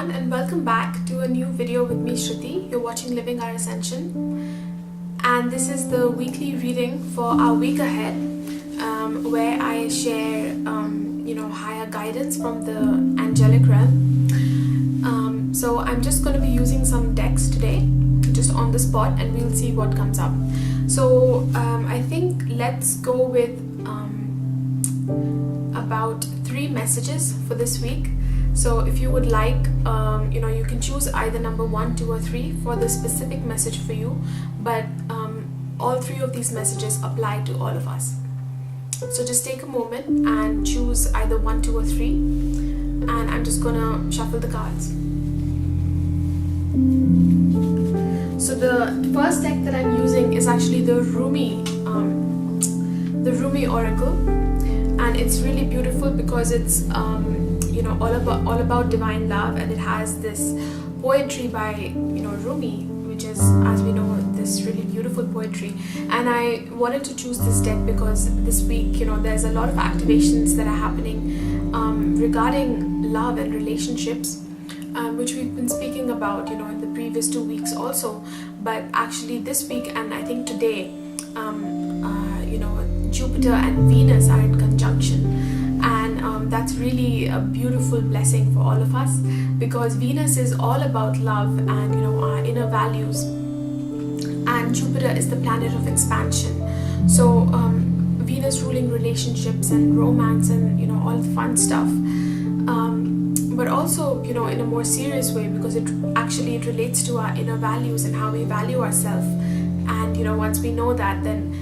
everyone, and welcome back to a new video with me, Shruti. You're watching Living Our Ascension, and this is the weekly reading for our week ahead, where I share higher guidance from the angelic realm. So I'm just going to be using some decks today, just on the spot, and we'll see what comes up. So I think let's go with about 3 messages for this week. So if you would like, you can choose either number 1, 2 or 3 for the specific message for you, but all 3 of these messages apply to all of us. So just take a moment and choose either 1, 2 or 3, and I'm just gonna shuffle the cards. So the first deck that I'm using is actually the Rumi Oracle, and it's really beautiful because it's all about divine love, and it has this poetry by Rumi, which is, as we know, this really beautiful poetry. And I wanted to choose this deck because this week there's a lot of activations that are happening regarding love and relationships, which we've been speaking about in the previous 2 weeks also, but actually this week, and I think today, Jupiter and Venus are in conjunction, and that's really a beautiful blessing for all of us, because Venus is all about love and our inner values, and Jupiter is the planet of expansion. So Venus ruling relationships and romance and all the fun stuff, but also in a more serious way, because it relates to our inner values and how we value ourselves. And once we know that, then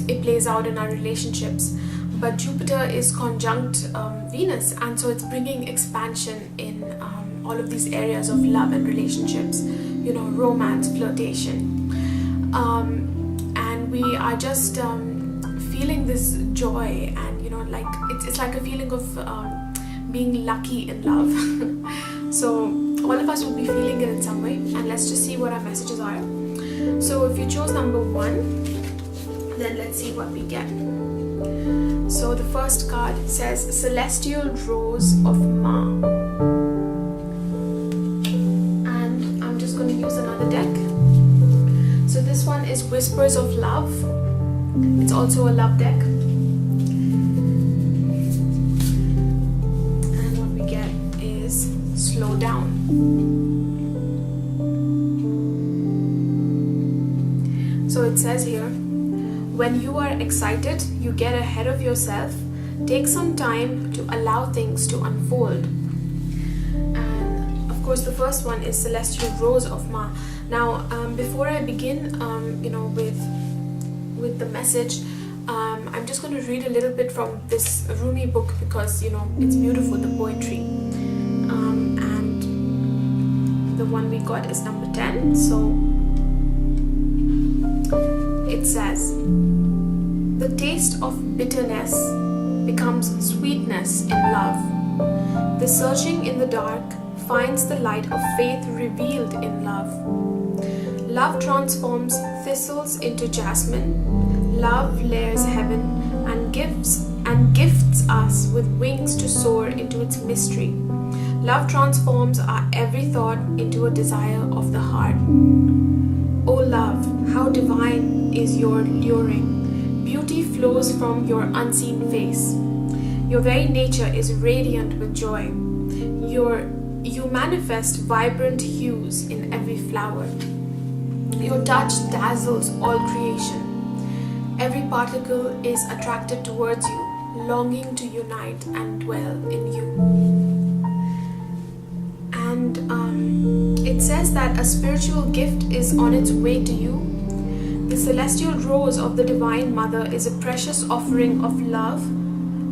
it plays out in our relationships. But Jupiter is conjunct Venus, and so it's bringing expansion in all of these areas of love and relationships, romance, flirtation, and we are just feeling this joy, and it's like a feeling of being lucky in love. So all of us will be feeling it in some way, and let's just see what our messages are. So if you chose number 1, then let's see what we get. So the first card says Celestial Rose of Ma, and I'm just going to use another deck. So this one is Whispers of Love. It's also a love deck, and what we get is Slow Down. So it says here, when you are excited, you get ahead of yourself. Take some time to allow things to unfold. And of course, the first one is Celestial Rose of Ma. Now, before I begin, with the message, I'm just going to read a little bit from this Rumi book, because it's beautiful, the poetry. And the one we got is number 10. So it says, the taste of bitterness becomes sweetness in love. The searching in the dark finds the light of faith revealed in love. Love transforms thistles into jasmine. Love layers heaven and gifts us with wings to soar into its mystery. Love transforms our every thought into a desire of the heart. O love, how divine is your luring. Beauty flows from your unseen face. Your very nature is radiant with joy. You manifest vibrant hues in every flower. Your touch dazzles all creation. Every particle is attracted towards you, longing to unite and dwell in you. And it says that a spiritual gift is on its way to you. The celestial rose of the Divine Mother is a precious offering of love,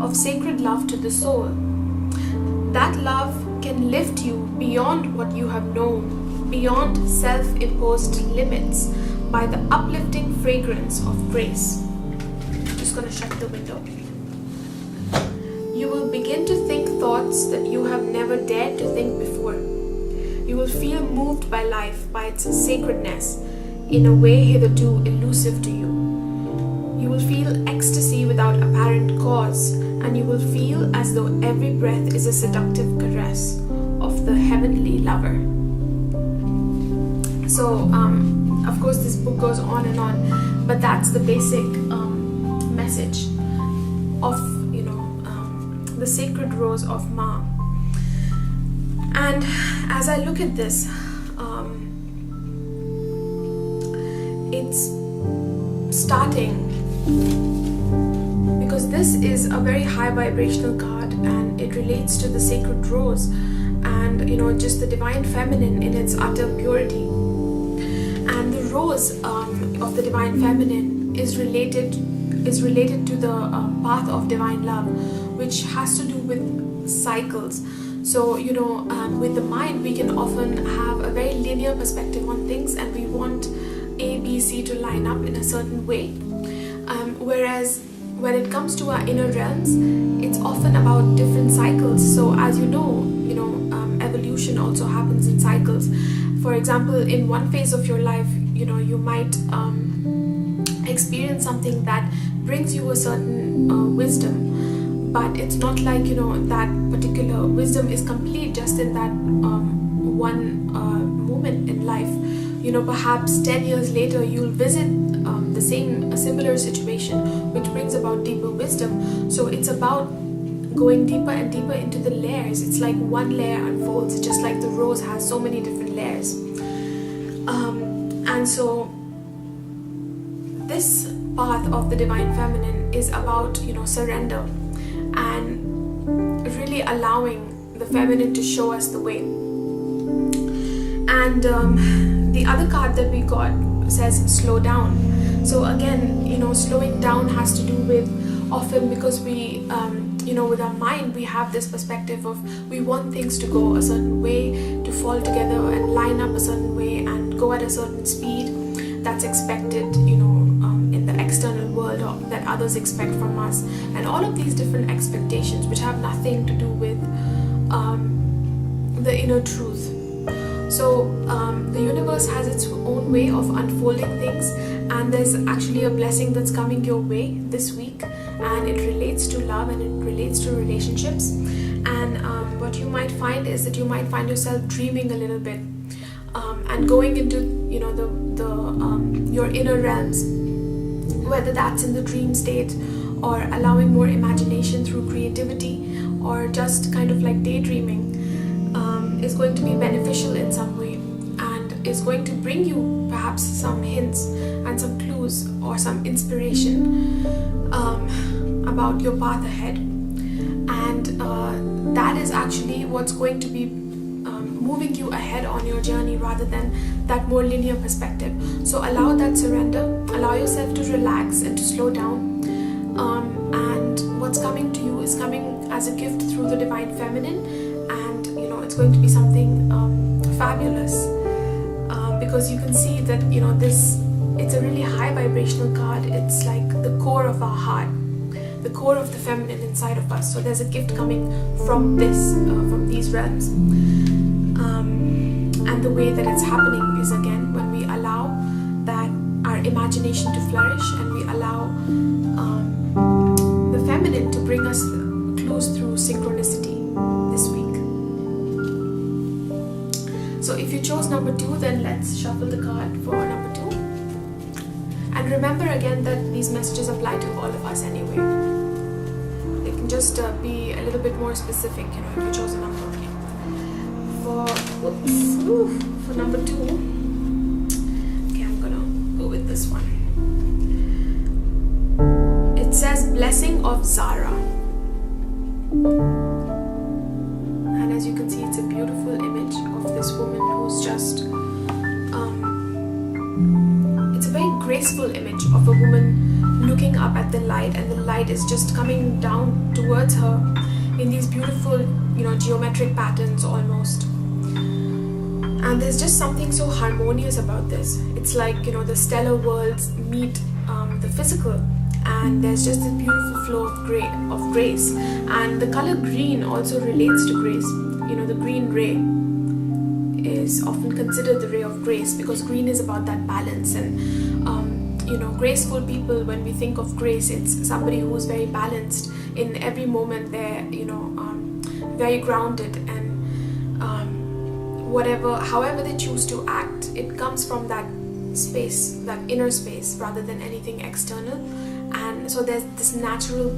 of sacred love to the soul. That love can lift you beyond what you have known, beyond self-imposed limits, by the uplifting fragrance of grace. I'm just going to shut the window. You will begin to think thoughts that you have never dared to think before. You will feel moved by life, by its sacredness, in a way hitherto elusive to you. You will feel ecstasy without apparent cause, and you will feel as though every breath is a seductive caress of the heaven heavenly lover. So of course this book goes on and on, but that's the basic message of the sacred rose of Ma. And as I look at this, it's starting because this is a very high vibrational card, and it relates to the sacred rose and just the divine feminine in its utter purity. And the rose of the divine feminine is related to the path of divine love, which has to do with cycles. So with the mind, we can often have a very linear perspective on things, and we want A, B, C to line up in a certain way. Whereas when it comes to our inner realms, it's often about different cycles. So as evolution also happens in cycles. For example, in one phase of your life, you might experience something that brings you a certain wisdom, but it's not like that particular wisdom is complete just in that one moment in life. Perhaps 10 years later you'll visit a similar situation which brings about deeper wisdom. So it's about going deeper and deeper into the layers. It's like one layer unfolds, just like the rose has so many different layers. And so this path of the divine feminine is about surrender and really allowing the feminine to show us the way. And the other card that we got says slow down. So again, slowing down has to do with often because we with our mind we have this perspective of we want things to go a certain way, to fall together and line up a certain way and go at a certain speed that's expected in the external world, or that others expect from us, and all of these different expectations which have nothing to do with the inner truth. So the universe has its own way of unfolding things, and there's actually a blessing that's coming your way this week, and it relates to love and it relates to relationships. And what you might find is that you might find yourself dreaming a little bit and going into your inner realms, whether that's in the dream state or allowing more imagination through creativity or just kind of like daydreaming, is going to be beneficial in some way and is going to bring you perhaps some hints and some clues or some inspiration about your path ahead. And that is actually what's going to be moving you ahead on your journey rather than that more linear perspective. So allow that surrender, allow yourself to relax and to slow down, and what's coming to you is coming as a gift through the divine feminine, and it's going to be something fabulous, because you can see that it's a really high vibrational card. It's like the core of our heart, the core of the feminine inside of us. So there's a gift coming from these realms. And the way that it's happening is, again, when we allow that our imagination to flourish, and we allow the feminine to bring us clues through synchronicity this week. So if you chose number 2, then let's shuffle the card for number 2. And remember again that these messages apply to all of us anyway. They can just be a little bit more specific, if you chose a number. For number 2, okay, I'm gonna go with this one. It says Blessing of Zara, and as you can see, it's a beautiful image of this woman who's just it's a very graceful image of a woman looking up at the light, and the light is just coming down towards her in these beautiful geometric patterns almost. And there's just something so harmonious about this. It's like the stellar worlds meet the physical, and there's just this beautiful flow of grace. And the color green also relates to grace. The green ray is often considered the ray of grace, because green is about that balance. And graceful people, when we think of grace, it's somebody who's very balanced in every moment. They're very grounded and however they choose to act, it comes from that space, that inner space, rather than anything external. And so there's this natural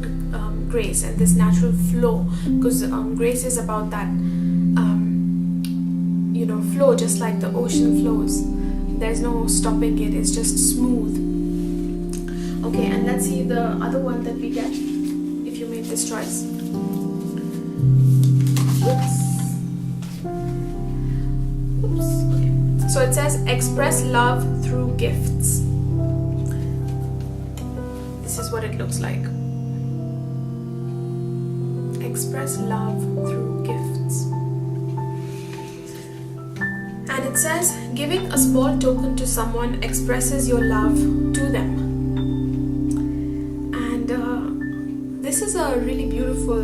grace and this natural flow, because grace is about that flow, just like the ocean flows. There's no stopping it, it's just smooth. Okay, and let's see the other one that we get if you make this choice. Oops. Okay. So it says express love through gifts. This is what it looks like. Express love through gifts. And it says giving a small token to someone expresses your love to them. And this is a really beautiful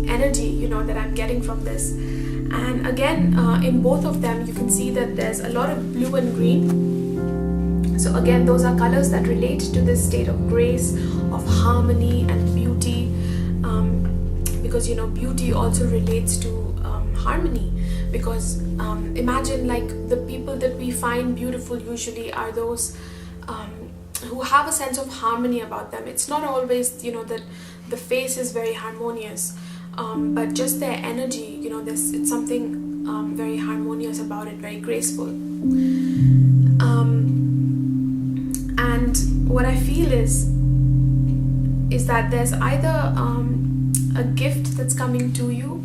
energy, that I'm getting from this. And again, in both of them, you can see that there's a lot of blue and green. So again, those are colors that relate to this state of grace, of harmony and beauty. Because beauty also relates to harmony. Because imagine, like, the people that we find beautiful usually are those who have a sense of harmony about them. It's not always that the face is very harmonious, but just their energy, it's something very harmonious about it, very graceful. And what I feel is that there's either a gift that's coming to you,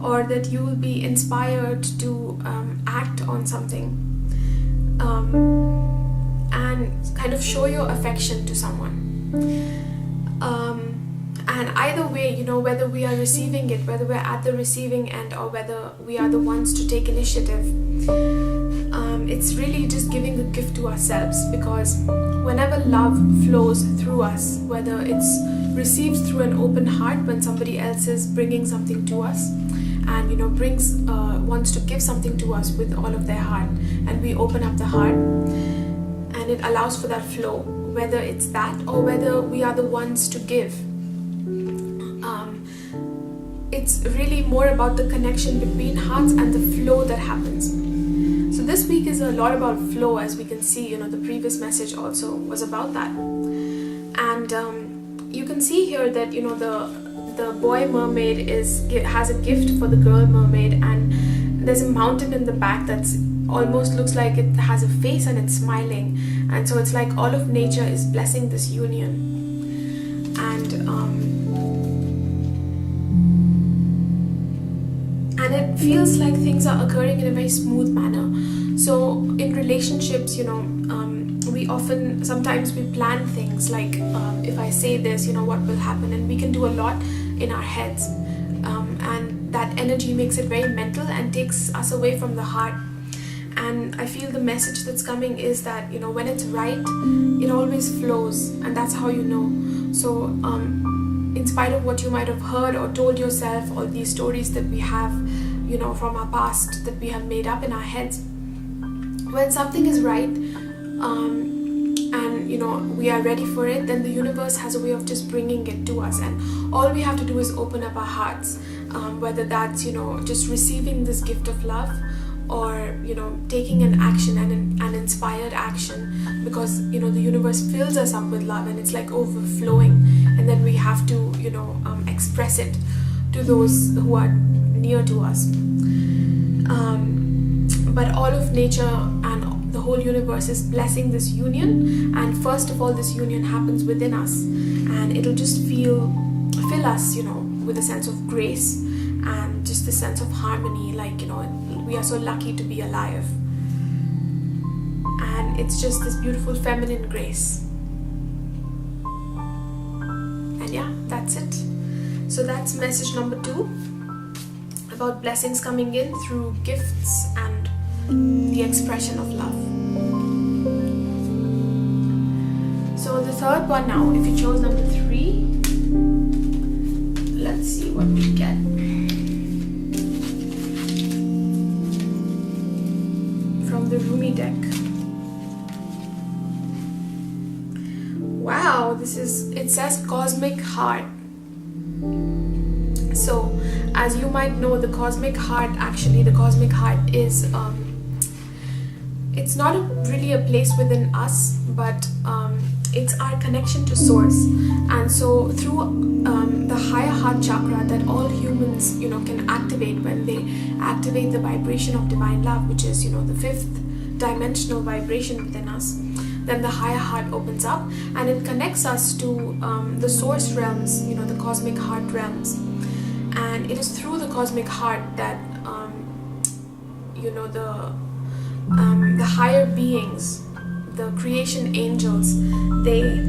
or that you will be inspired to act on something and kind of show your affection to someone. And either way, whether we are receiving it, whether we're at the receiving end, or whether we are the ones to take initiative, it's really just giving a gift to ourselves. Because whenever love flows through us, whether it's received through an open heart when somebody else is bringing something to us, and wants to give something to us with all of their heart, and we open up the heart, and it allows for that flow, whether it's that or whether we are the ones to give. It's really more about the connection between hearts and the flow that happens. So this week is a lot about flow, as we can see. The previous message also was about that. And you can see here that the boy mermaid has a gift for the girl mermaid, and there's a mountain in the back that's almost looks like it has a face and it's smiling. And so it's like all of nature is blessing this union. And it feels like things are occurring in a very smooth manner. So in relationships, sometimes we plan things like, if I say this, what will happen, and we can do a lot in our heads, and that energy makes it very mental and takes us away from the heart. And I feel the message that's coming is that when it's right, it always flows, and that's how you know. So in spite of what you might have heard or told yourself, all these stories that we have from our past that we have made up in our heads, when something is right, and we are ready for it, then the universe has a way of just bringing it to us. And all we have to do is open up our hearts, whether that's just receiving this gift of love, or taking an action, and an inspired action, because the universe fills us up with love, and it's like overflowing, and then we have to express it to those who are near to us. But all of nature and the whole universe is blessing this union, and first of all, this union happens within us, and it'll just fill us with a sense of grace and just a sense of harmony, like we are so lucky to be alive. And it's just this beautiful feminine grace. And yeah, that's it. So that's message number 2, about blessings coming in through gifts and the expression of love. So the third one now, if you chose number 3, let's see what we get. From the Rumi deck. Wow, it says cosmic heart. So So, as you might know, the cosmic heart is, it's not really a place within us, but it's our connection to source. And so through the higher heart chakra that all humans, can activate when they activate the vibration of divine love, which is, the fifth dimensional vibration within us, then the higher heart opens up and it connects us to the source realms, the cosmic heart realms. And it is through the cosmic heart that the higher beings, the creation angels, they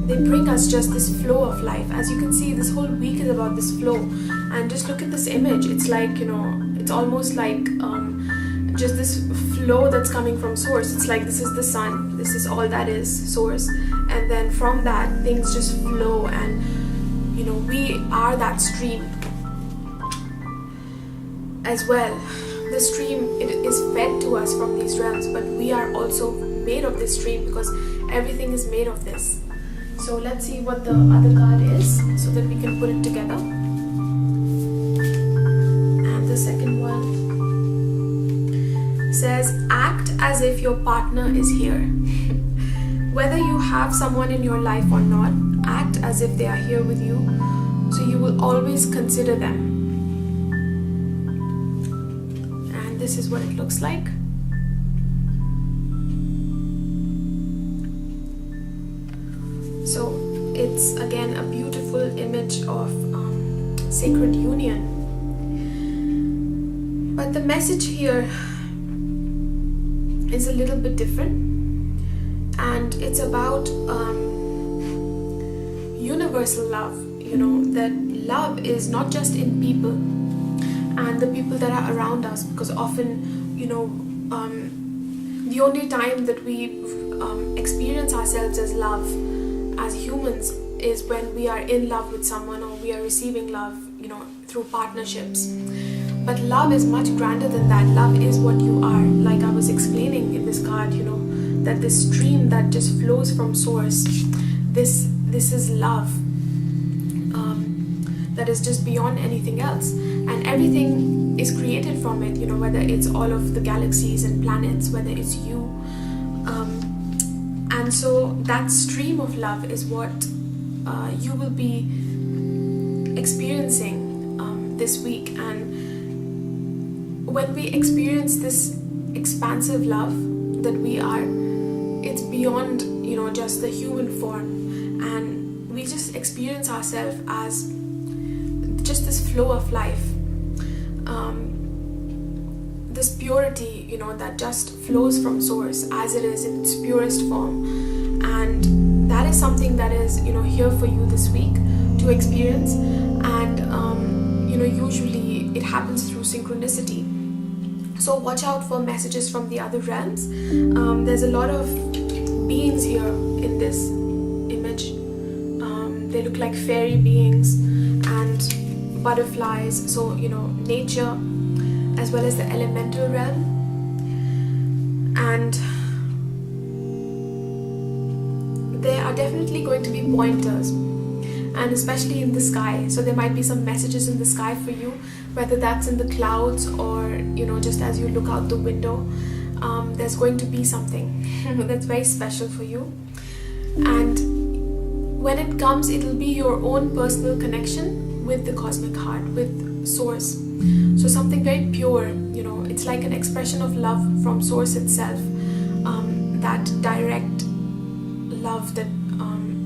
bring us just this flow of life. As you can see, this whole week is about this flow. And just look at this image. It's like, it's almost like just this flow that's coming from source. It's like this is the sun, this is all that is source, and then from that things just flow, and we are that stream as well. The stream, it is fed to us from these realms, but we are also made of this stream because everything is made of this. So let's see what the other card is so that we can put it together. And the second one says, act as if your partner is here. Whether you have someone in your life or not, act as if they are here with you, so you will always consider them. And this is what it looks like. So it's again a beautiful image of sacred union. But the message here is a little bit different, and it's about universal love. That love is not just in people and the people that are around us, because often the only time that we experience ourselves as love as humans is when we are in love with someone, or we are receiving love through partnerships. But love is much grander than that. Love is what you are. Like I was explaining in this card, that this stream that just flows from source, this is love that is just beyond anything else. And everything is created from it, whether it's all of the galaxies and planets, whether it's you. And so that stream of love is what you will be experiencing this week. And when we experience this expansive love that we are, it's beyond, just the human form. And we just experience ourselves as just this flow of life. This purity, that just flows from source as it is in its purest form. And that is something that is, here for you this week to experience. And, usually it happens through synchronicity. So watch out for messages from the other realms. There's a lot of beings here in this image. They look like fairy beings and butterflies. So, nature as well as the elemental realm. And there are definitely going to be pointers, and especially in the sky. So there might be some messages in the sky for you, whether that's in the clouds or just as you look out the window. There's going to be something that's very special for you. And when it comes, it'll be your own personal connection with the cosmic heart, with source. So something very pure, it's like an expression of love from source itself, that direct love that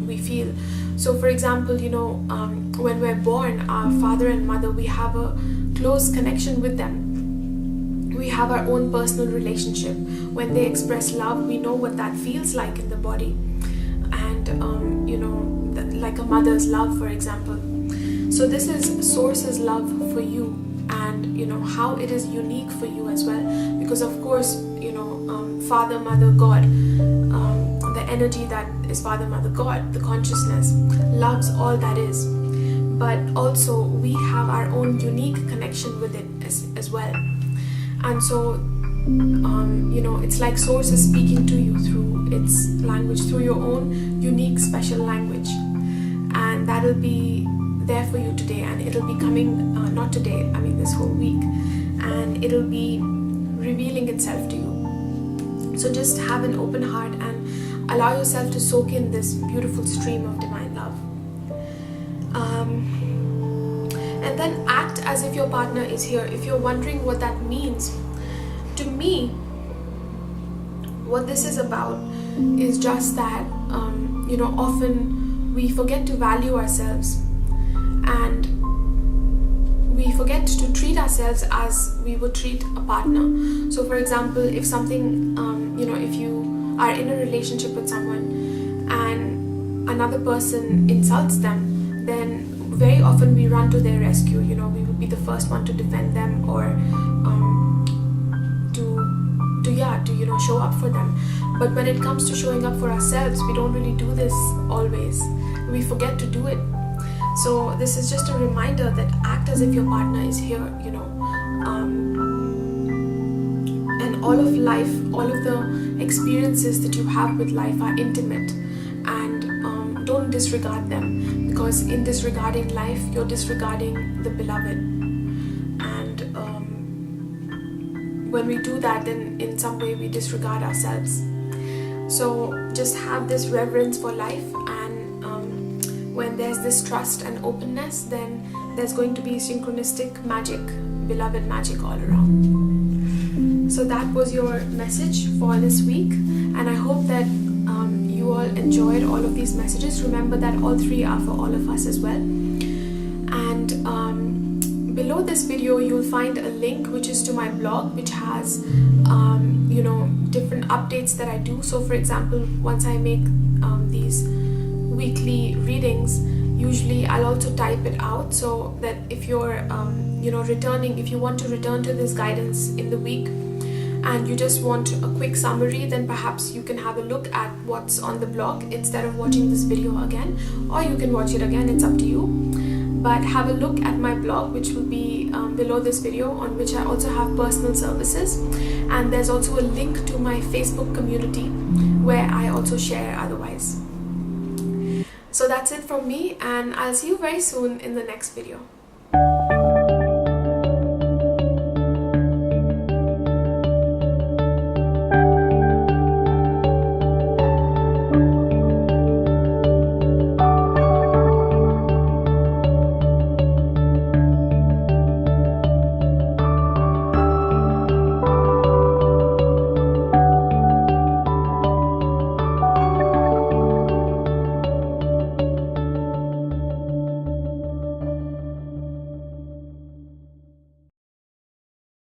we feel. So for example, when we're born, our father and mother, we have a close connection with them. We have our own personal relationship. When they express love, we know what that feels like in the body. And, like a mother's love, for example. So this is source's love for you, and, how it is unique for you as well. Because of course, Father, Mother, God, the energy that is Father, Mother, God, the consciousness, loves all that is. But also we have our own unique connection with it as well. And so, it's like source is speaking to you through its language, through your own unique special language. And that'll be there for you today, and it'll be coming, not today, I mean this whole week, and it'll be revealing itself to you. So just have an open heart and allow yourself to soak in this beautiful stream of divine love. And then act as if your partner is here. If you're wondering what that means, to me, what this is about is just that, often we forget to value ourselves, and we forget to treat ourselves as we would treat a partner. So for example, if something, if you are in a relationship with someone and another person insults them, then very often we run to their rescue. We would be the first one to defend them, or to show up for them. But when it comes to showing up for ourselves, we don't really do this always. We forget to do it. So this is just a reminder that act as if your partner is here, and all of life, all of the experiences that you have with life are intimate, and don't disregard them, because in disregarding life, you're disregarding the beloved. And when we do that, then in some way we disregard ourselves. So just have this reverence for life, and when there's this trust and openness, then there's going to be synchronistic magic, beloved magic all around. So that was your message for this week, and I hope that you all enjoyed all of these messages. Remember that all three are for all of us as well. And below this video, you'll find a link which is to my blog, which has different updates that I do. So for example, once I make these weekly readings, usually I'll also type it out, so that if you're if you want to return to this guidance in the week and you just want a quick summary, then perhaps you can have a look at what's on the blog instead of watching this video again, or you can watch it again, it's up to you. But have a look at my blog, which will be below this video, on which I also have personal services, and there's also a link to my Facebook community where I also share otherwise. So that's it from me, and I'll see you very soon in the next video.